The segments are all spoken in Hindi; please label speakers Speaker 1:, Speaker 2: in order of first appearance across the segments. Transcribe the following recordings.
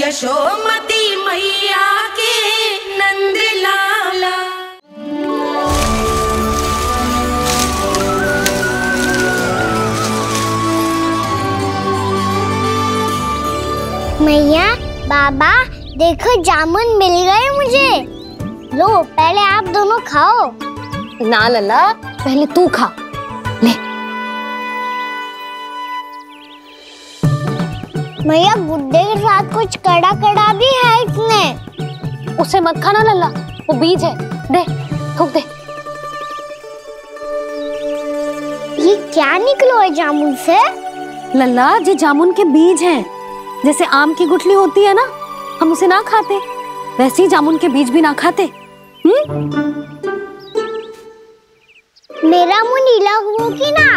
Speaker 1: यशोमती मैया के नंद लाला।
Speaker 2: मैया, बाबा, देखो जामुन मिल गए मुझे। लो, पहले आप दोनों खाओ।
Speaker 3: ना लल्ला, पहले तू खा ले।
Speaker 2: मैया, गुड्डे के साथ कुछ कड़ा कड़ा भी है इसमें।
Speaker 3: उसे मत खाना लल्ला, वो बीज है। दे, थूक दे।
Speaker 2: ये क्या निकलो है जामुन से?
Speaker 3: लल्ला, ये जामुन के बीज हैं। जैसे आम की गुठली होती है ना, हम उसे ना खाते, वैसे ही जामुन के बीज भी ना खाते।
Speaker 2: मेरा मुंह नीला हुआ कि ना?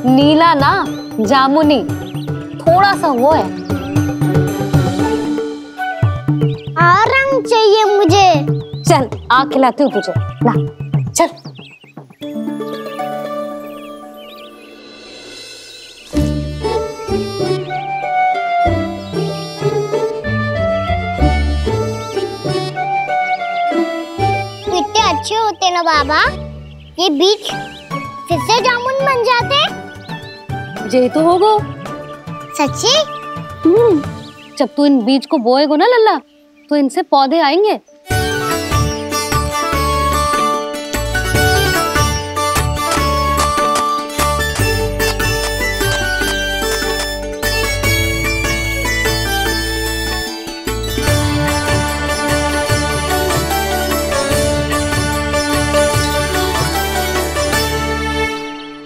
Speaker 3: नीला ना, जामुनी, थोड़ा सा वो है।
Speaker 2: रंग चाहिए मुझे।
Speaker 3: चल, आ खिलाती हूँ तुझे, ला चल।
Speaker 2: कितने अच्छे होते ना बाबा, ये बीज फिर से जामुन बन जाते।
Speaker 3: ये तो होगा
Speaker 2: सच्ची?
Speaker 3: जब तू इन बीज को बोएगा ना लल्ला, तो इनसे पौधे आएंगे।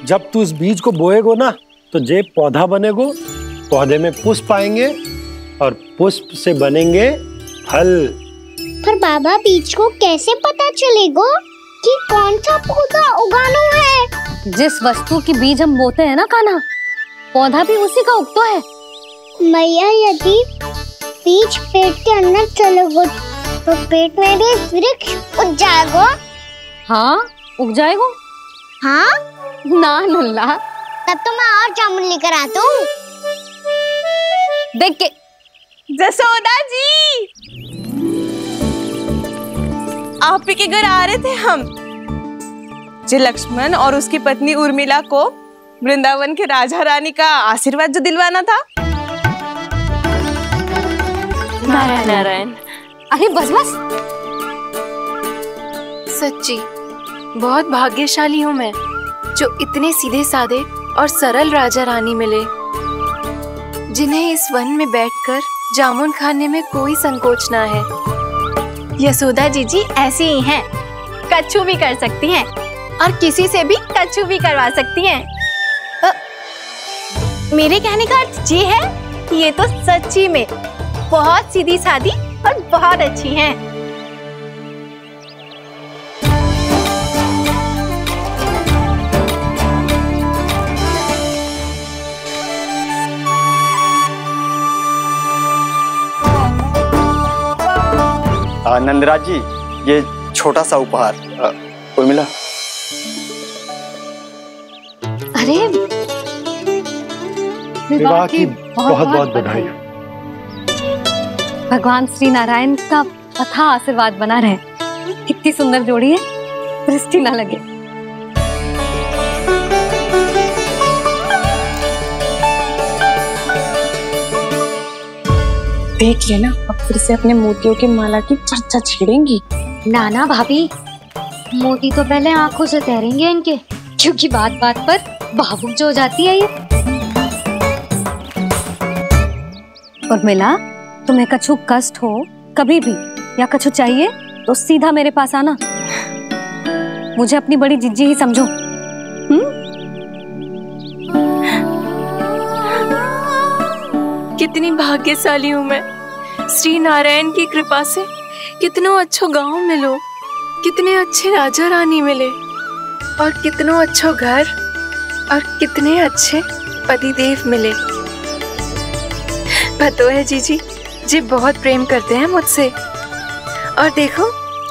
Speaker 4: जब तू इस बीज को बोएगो ना, तो जे पौधा बनेगो, पौधे में पुष्प आएंगे और पुष्प से बनेंगे फल।
Speaker 2: पर बाबा, बीज को कैसे पता चलेगा कि कौन सा पौधा उगाना है?
Speaker 3: जिस वस्तु की बीज हम बोते हैं ना कान्हा, पौधा भी उसी का उगता है।
Speaker 2: मैया, यदि बीज पेट के अंदर चलेगा तो पेट में भी वृक्ष उग जाएगा।
Speaker 3: हाँ, उग जाएगा।
Speaker 2: हाँ
Speaker 3: ना लल्ला,
Speaker 2: तब तो मैं और जामुन लेकर आता हूँ।
Speaker 3: देख के।
Speaker 5: जसोदा जी, आप ही के घर आ रहे थे हम। जो लक्ष्मण और उसकी पत्नी उर्मिला को वृंदावन के राजा रानी का आशीर्वाद जो दिलवाना था।
Speaker 6: नारायण नारायण।
Speaker 3: अरे बस बस।
Speaker 6: सच्ची बहुत भाग्यशाली हूँ मैं, जो इतने सीधे साधे और सरल राजा रानी मिले, जिन्हें इस वन में बैठकर जामुन खाने में कोई संकोच ना है।
Speaker 7: यशोदा जी ऐसी ही हैं, कच्छू भी कर सकती हैं और किसी से भी कच्छू भी करवा सकती हैं। मेरे कहने का अर्थ ये है कि ये तो सच्ची में बहुत सीधी सादी और बहुत अच्छी हैं।
Speaker 8: नंदराज जी, ये छोटा सा उपहार। उर्मिला।
Speaker 3: अरे
Speaker 4: विवाह की बहुत बहुत बधाई।
Speaker 3: भगवान श्री नारायण का अथाह आशीर्वाद बना रहे। कितनी सुंदर जोड़ी है, दृष्टि ना लगे।
Speaker 6: देख लेना, अब फिर से अपने मोतियों की माला की चर्चा छेड़ेंगी।
Speaker 3: नाना भाभी, मोती तो पहले आंखों से तैरेंगे इनके, क्योंकि बात बात पर भावुक जो हो जाती है ये। उर्मिला, तुम्हें कछु कष्ट हो कभी भी या कछु चाहिए तो सीधा मेरे पास आना। मुझे अपनी बड़ी जिज्जी ही समझो।
Speaker 6: कितनी भाग्यशाली हूँ मैं, श्री नारायण की कृपा से कितनों अच्छो गांव मिलो, कितने अच्छे राजा रानी मिले, और कितनों अच्छो घर और कितने अच्छे पतिदेव मिले। पतो है जीजी, जी बहुत प्रेम करते हैं मुझसे। और देखो,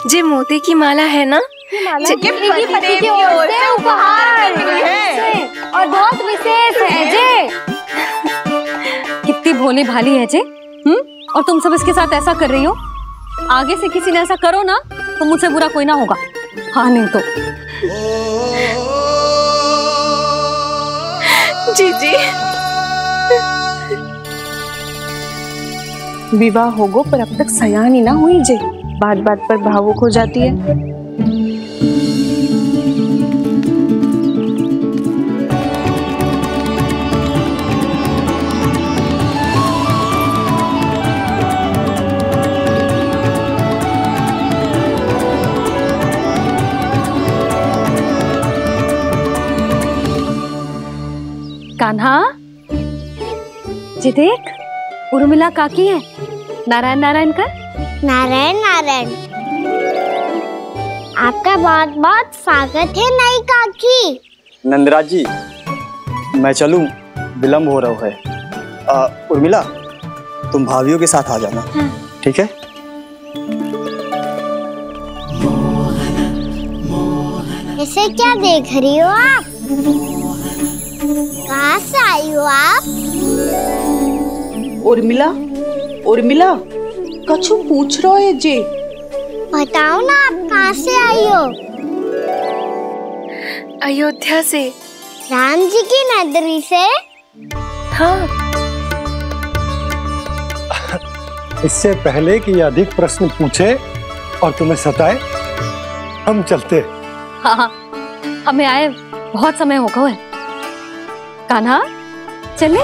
Speaker 6: जे मोती की माला है ना,
Speaker 2: पति की ओर से उपहार है और बहुत विशेष है जे।
Speaker 3: कितनी भोली भाली है जे, और तुम सब इसके साथ ऐसा कर रही हो। आगे से किसी ने ऐसा करो ना तो मुझसे बुरा कोई ना होगा। हाँ नहीं तो।
Speaker 5: जीजी विवाह होगो पर अब तक सयानी ना हुई जे, बात बात पर भावुक हो जाती है।
Speaker 3: कान्हा जी देख, उर्मिला काकी है। नारायण नारायण कर।
Speaker 2: नारायण नारायण। आपका बहुत बहुत स्वागत है नई काकी।
Speaker 8: नंदराज जी, मैं चलूं, विलम्ब हो रहा है। उर्मिला, तुम भाभियों के साथ आ जाना। हाँ। ठीक है।
Speaker 2: इसे क्या देख रही हो आप? कहाँ से आई हो आप?
Speaker 5: उर्मिला, उर्मिला, कछु पूछ रहा है जे।
Speaker 2: बताओ ना, आप कहाँ से आई हो?
Speaker 6: अयोध्या से।
Speaker 2: राम जी की नगरी से?
Speaker 6: हाँ।
Speaker 4: इससे पहले कि अधिक प्रश्न पूछे और तुम्हें सताए, हम चलते।
Speaker 3: हाँ, हमें आए बहुत समय हो गया है। कान्हा चले,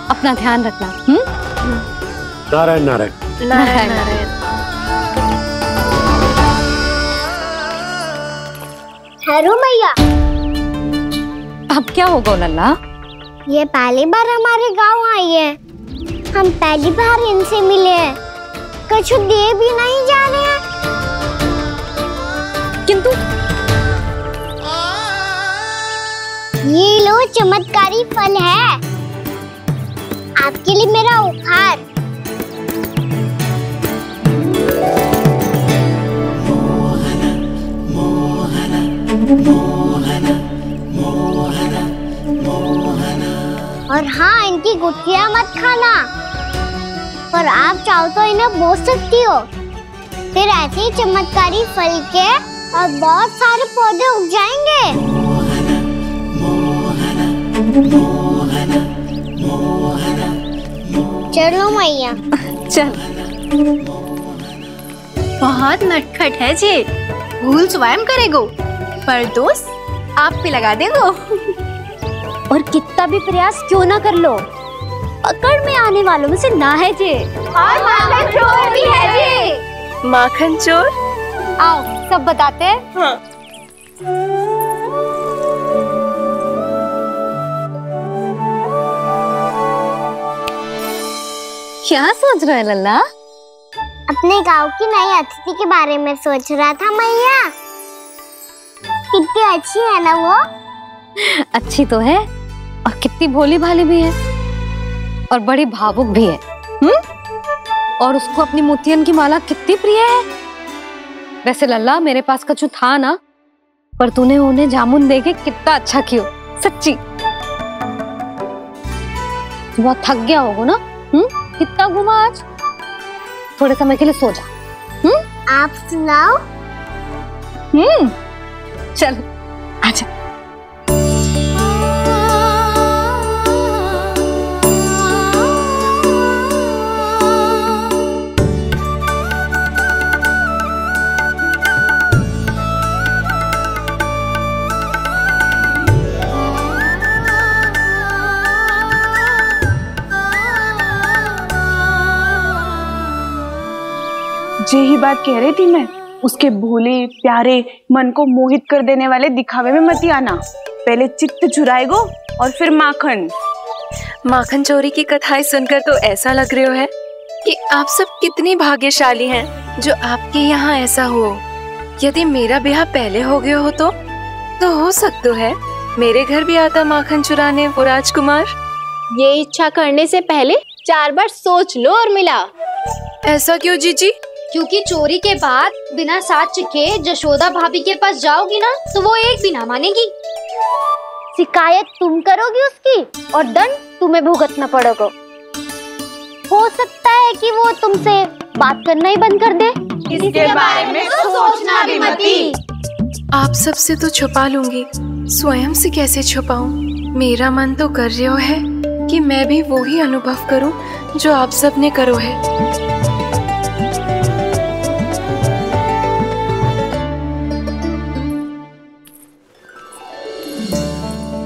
Speaker 3: अपना ध्यान रखना।
Speaker 4: नारायण नारायण।
Speaker 6: नारायण नारायण।
Speaker 2: हेलो मैया।
Speaker 3: अब क्या होगा लल्ला?
Speaker 2: ये पहली बार हमारे गांव आई है, हम पहली बार इनसे मिले हैं, कुछ दे भी नहीं जा रहे हैं।
Speaker 3: किंतु
Speaker 2: ये लो चमत्कारी फल है, आपके लिए मेरा उपहार। और हाँ, इनकी गुठलियां मत खाना, और आप चाहो तो इन्हें बो सकती हो, फिर ऐसे ही चमत्कारी फल के और बहुत सारे पौधे उग जाएंगे। चलो मैया।
Speaker 3: चल।
Speaker 7: बहुत नटखट है जी, भूल स्वयं करेगो, पर दोस्त आप पे लगा देगो।
Speaker 2: और कितना भी प्रयास क्यों ना कर लो, पकड़ में आने वालों में से ना है जी। और माखन चोर भी है जी।
Speaker 6: माखन चोर?
Speaker 2: आओ सब बताते हैं।
Speaker 5: हाँ।
Speaker 3: क्या सोच रहा है लल्ला?
Speaker 2: अपने गांव की नई अतिथि के बारे में सोच रहा था मैया। कितनी अच्छी है ना वो?
Speaker 3: अच्छी तो है, और कितनी भोली भाली भी है, और बड़ी भावुक भी है। और उसको अपनी मोतियन की माला कितनी प्रिय है। वैसे लल्ला, मेरे पास कछु था ना, पर तूने उन्हें जामुन देके कितना अच्छा किया, सच्ची। बहुत थक गया होगा ना? कितना घूमा आज? थोड़े समय के लिए सो जा।
Speaker 2: आप सुनाओ।
Speaker 3: चल आजा।
Speaker 5: यही बात कह रही थी मैं, उसके भोले प्यारे मन को मोहित कर देने वाले दिखावे में मत आना। पहले चित्त चुराएगो और फिर माखन।
Speaker 6: माखन चोरी की कथाएं सुनकर तो ऐसा लग रहा है कि आप सब कितनी भाग्यशाली हैं जो आपके यहाँ ऐसा हो। यदि मेरा ब्याह पहले हो गया हो तो हो सकता है मेरे घर भी आता माखन चुराने वो राजकुमार।
Speaker 7: ये इच्छा करने से पहले 4 बार सोच लो उर्मिला।
Speaker 6: ऐसा क्यों जीजी?
Speaker 9: क्योंकि चोरी के बाद बिना साक्ष्य के जशोदा भाभी के पास जाओगी ना तो वो एक भी ना मानेगी।
Speaker 2: शिकायत तुम करोगी उसकी और दंड तुम्हें भुगतना पड़ेगा। हो सकता है कि वो तुमसे बात करना ही बंद कर दे।
Speaker 5: इसके बारे में सोचना भी मत।
Speaker 6: आप सबसे तो छुपा लूंगी, स्वयं से कैसे छुपाऊं? मेरा मन तो कर रहा है कि मैं भी वो ही अनुभव करूं जो आप सब ने करो है।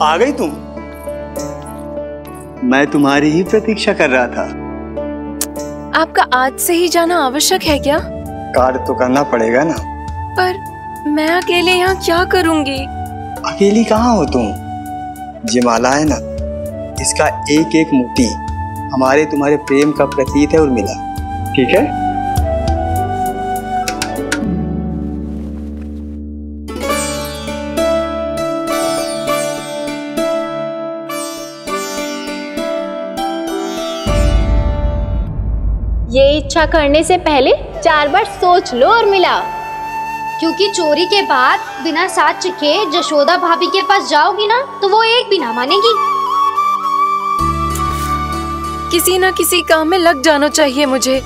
Speaker 8: आ गई तुम? मैं तुम्हारी ही प्रतीक्षा कर रहा था।
Speaker 6: आपका आज से ही जाना आवश्यक है क्या?
Speaker 8: कार्य तो करना पड़ेगा ना।
Speaker 6: पर मैं अकेले यहाँ क्या करूँगी?
Speaker 8: अकेली कहाँ हो तुम? ये माला है ना, इसका एक एक मोती हमारे तुम्हारे प्रेम का प्रतीक है उर्मिला, ठीक है?
Speaker 7: ये इच्छा करने से पहले 4 बार सोच लो उर्मिला।
Speaker 9: क्योंकि चोरी के बाद बिना साक्ष्य के जशोदा भाभी के पास जाओगी ना तो वो एक भी ना मानेगी।
Speaker 6: किसी ना किसी काम में लग जाना चाहिए मुझे,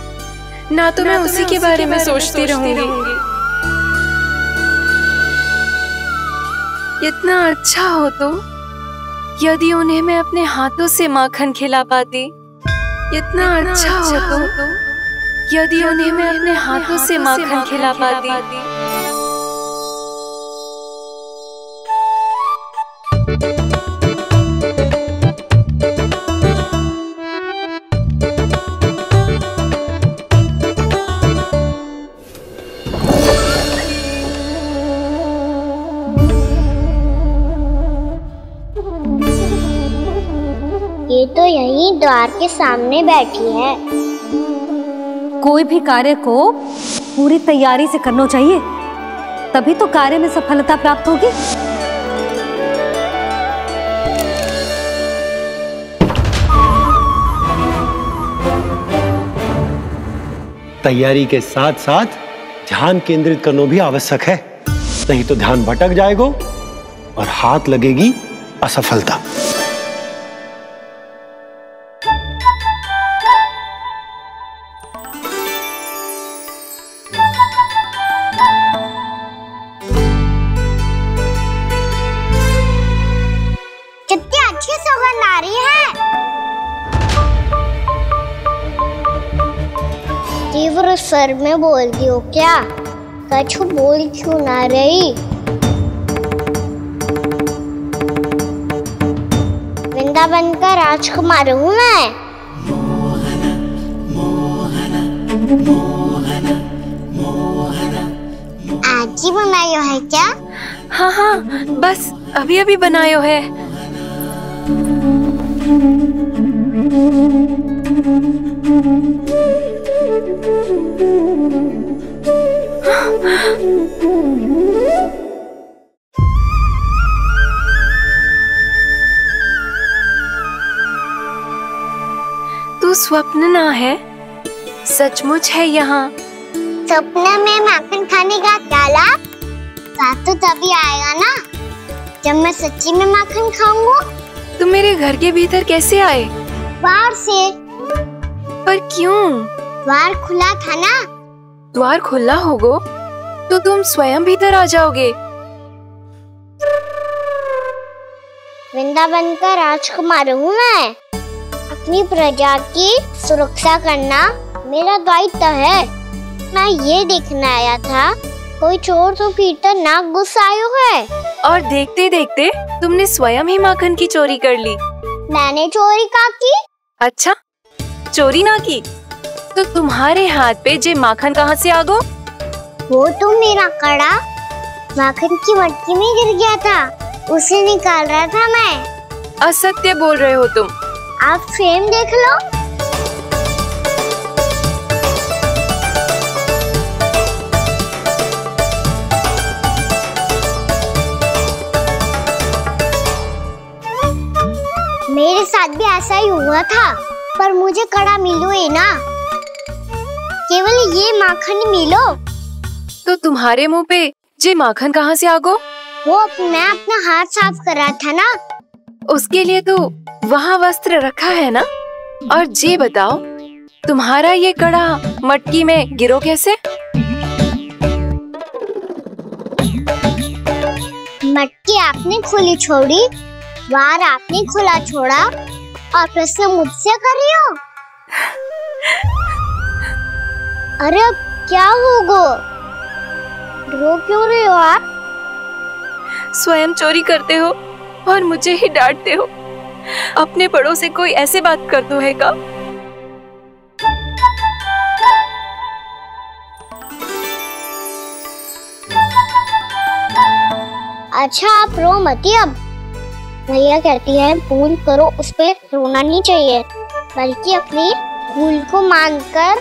Speaker 6: ना तो मैं उसी के बारे में सोचती रहूंगी। इतना अच्छा हो तो यदि उन्हें मैं अपने हाथों से माखन खिला पाती। इतना अच्छा हो तो यदि उन्हें मैं अपने हाथों से माखन खिला पाती।
Speaker 2: ये तो यहीं द्वार के सामने बैठी है।
Speaker 3: कोई भी कार्य को पूरी तैयारी से करना चाहिए, तभी तो कार्य में सफलता प्राप्त होगी।
Speaker 4: तैयारी के साथ साथ ध्यान केंद्रित करना भी आवश्यक है, नहीं तो ध्यान भटक जाएगा और हाथ लगेगी असफलता।
Speaker 2: कितनी अच्छी सुगंध आ रही है। तीव्र स्वर में बोलती हो क्या? कछु बोल क्यों ना रही? वृंदावन का राजकुमार हूँ मैं। आज ही बनायो है क्या?
Speaker 6: हाँ हाँ, बस अभी अभी बनायो है। तू स्वप्न ना है, सचमुच है यहाँ।
Speaker 2: सपने में माखन खाने का क्या लाभ? स्वाद तो तभी आएगा ना जब मैं सच्ची में माखन खाऊंगा।
Speaker 6: तुम मेरे घर के भीतर कैसे आए?
Speaker 2: बाहर से।
Speaker 6: पर क्यों?
Speaker 2: द्वार खुला था ना।
Speaker 6: द्वार खुला होगा तो तुम स्वयं भीतर आ जाओगे।
Speaker 2: वृंदावन का राजकुमार हूँ मैं। अपनी प्रजा की सुरक्षा करना मेरा दायित्व है। मैं ये देखने आया था कोई चोर तो भीतर ना घुस आयो है।
Speaker 6: और देखते देखते तुमने स्वयं ही माखन की चोरी कर ली।
Speaker 2: मैंने चोरी का की?
Speaker 6: अच्छा, चोरी ना की तो तुम्हारे हाथ पे जे माखन कहाँ से आ गो?
Speaker 2: वो तो मेरा कड़ा माखन की मटकी में गिर गया था, उसे निकाल रहा था मैं।
Speaker 6: असत्य बोल रहे हो तुम।
Speaker 2: आप स्वयं देख लो। मेरे साथ भी ऐसा ही हुआ था, पर मुझे कड़ा मिलो ही ना, केवल ये माखन मिलो।
Speaker 6: तो तुम्हारे मुंह पे जे माखन कहाँ से आ गो?
Speaker 2: वो मैं अपना हाथ साफ कर रहा था ना।
Speaker 6: उसके लिए तो वहाँ वस्त्र रखा है ना। और जे बताओ, तुम्हारा ये कड़ा मटकी में गिरो कैसे?
Speaker 2: मटकी आपने खुली छोड़ी, वार आपने खुला छोड़ा और प्रश्न मुझसे कर रही हो। अरे अब क्या होगा? रो क्यों रहे हो आप?
Speaker 6: स्वयं चोरी करते हो और मुझे ही डांटते हो। अपने बड़ों से कोई ऐसे बात कर दो है का?
Speaker 2: अच्छा आप रो मती। अब भैया कहती है भूल करो, उस पे रोना नहीं चाहिए, बल्कि अपनी भूल को मानकर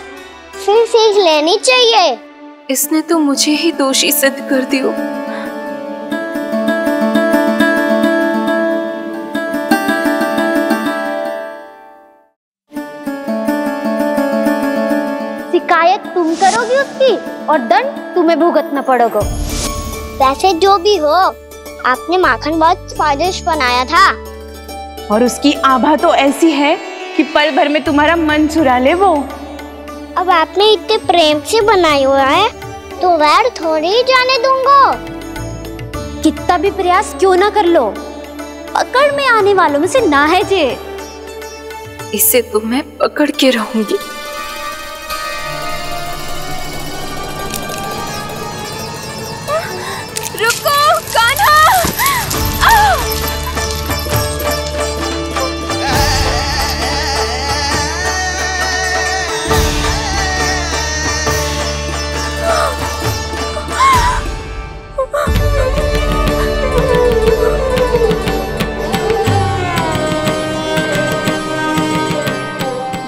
Speaker 2: फिर सीख लेनी चाहिए।
Speaker 6: इसने तो मुझे ही दोषी सिद्ध कर दियो।
Speaker 9: शिकायत तुम करोगी उसकी और दंड तुम्हें भुगतना पड़ेगा।
Speaker 2: वैसे जो भी हो, आपने माखन बहुत स्वादिष्ट बनाया था
Speaker 5: और उसकी आभा तो ऐसी है कि पल भर में तुम्हारा मन चुरा ले वो।
Speaker 2: अब आपने इतने प्रेम से बनाई हुआ है तो वैर थोड़ी ही जाने दूंगा।
Speaker 9: कितना भी प्रयास क्यों ना कर लो, पकड़ में आने वालों में से ना है जे।
Speaker 6: इसे तो मैं पकड़ के रहूंगी। रुको कान्हा!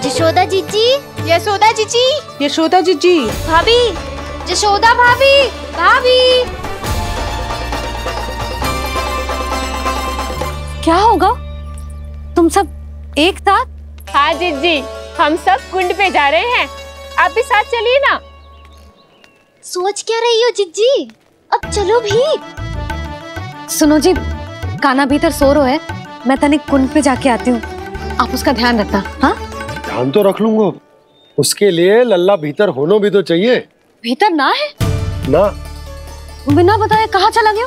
Speaker 9: यशोदा जीजी,
Speaker 5: यशोदा जीजी, यशोदा जीजी,
Speaker 9: भाभी, यशोदा भाभी, भाभी।
Speaker 3: क्या होगा? तुम सब एक साथ?
Speaker 5: हाँ जीजी, हम सब कुंड पे जा रहे हैं, आप भी साथ चलिए ना।
Speaker 9: सोच क्या रही हो जीजी? अब चलो भी।
Speaker 3: सुनो जी, कान्हा भीतर सो रहा है, मैं तनिक कुंड पे जाके आती हूँ, आप उसका ध्यान रखना। हाँ,
Speaker 4: ध्यान तो रख लूंगा, उसके लिए लल्ला भीतर होना भी तो चाहिए।
Speaker 3: भीतर ना है
Speaker 4: ना?
Speaker 3: बिना बताए कहाँ चला गया?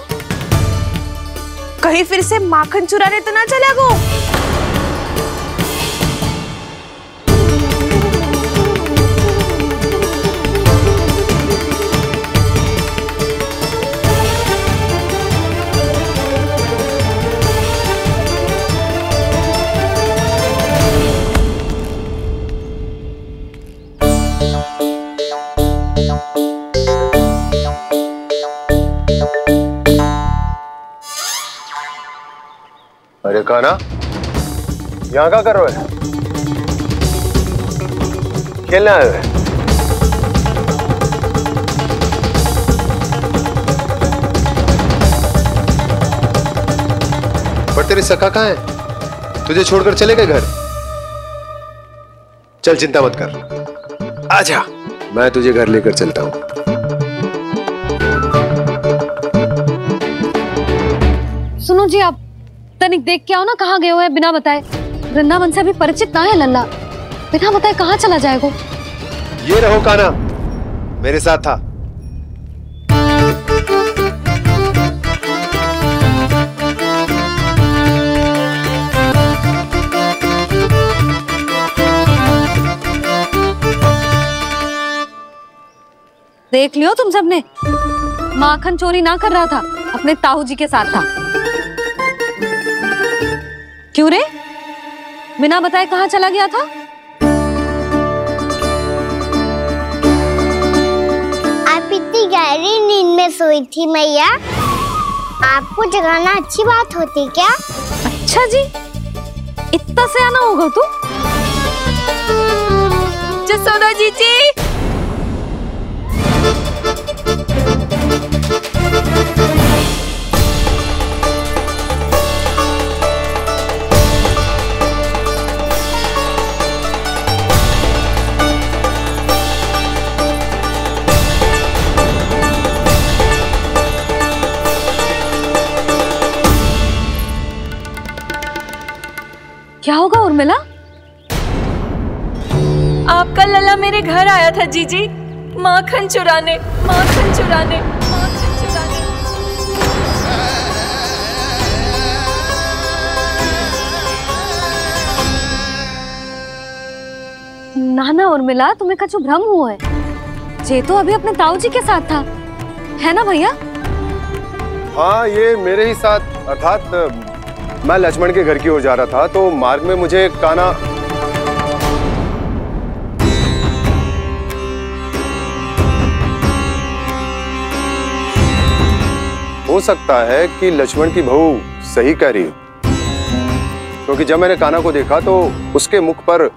Speaker 5: कहीं फिर से माखन चुराने तो ना चला गो।
Speaker 4: अरे कान्हा, यहाँ क्या कर रहे हो? खेलने आए हुए?
Speaker 10: पर तेरे सखा कहाँ है? तुझे छोड़कर चले गए घर? चल चिंता मत कर, आजा, मैं तुझे घर लेकर चलता हूँ।
Speaker 3: सुनो जी, आप तनिक देख के आओ ना, कहाँ गए हुए हैं बिना बताए। वृंदावन से अभी परिचित ना है लल्ला, बिना बताए कहाँ चला जाएगा?
Speaker 10: ये रहो कान्हा, मेरे साथ था।
Speaker 3: देख लियो तुम सबने, माखन चोरी ना कर रहा था, अपने ताऊ जी के साथ था। क्यों रे, बिना बताए कहाँ चला गया था?
Speaker 2: आप इतनी गहरी नींद में सोई थी मैया, आपको जगाना अच्छी बात होती क्या?
Speaker 3: अच्छा जी, इतना सयाना होगा तू?
Speaker 6: यशोदा जीजी,
Speaker 3: क्या होगा उर्मिला?
Speaker 6: आपका लला मेरे घर आया था जीजी, माखन चुराने, माखन चुराने, माखन चुराने।
Speaker 3: नाना उर्मिला, तुम्हें कछु भ्रम हुआ है। जे तो अभी अपने ताऊ जी के साथ था, है ना भैया?
Speaker 10: हाँ, ये मेरे ही साथ, अर्थात मैं लक्ष्मण के घर की ओर जा रहा था तो मार्ग में मुझे कान्हा। हो सकता है कि लक्ष्मण की बहू सही कह रही हो, क्योंकि जब मैंने कान्हा को देखा तो उसके मुख पर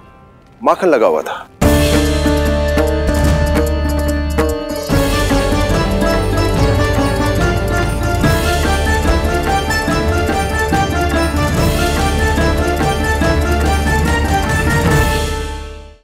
Speaker 10: माखन लगा हुआ था।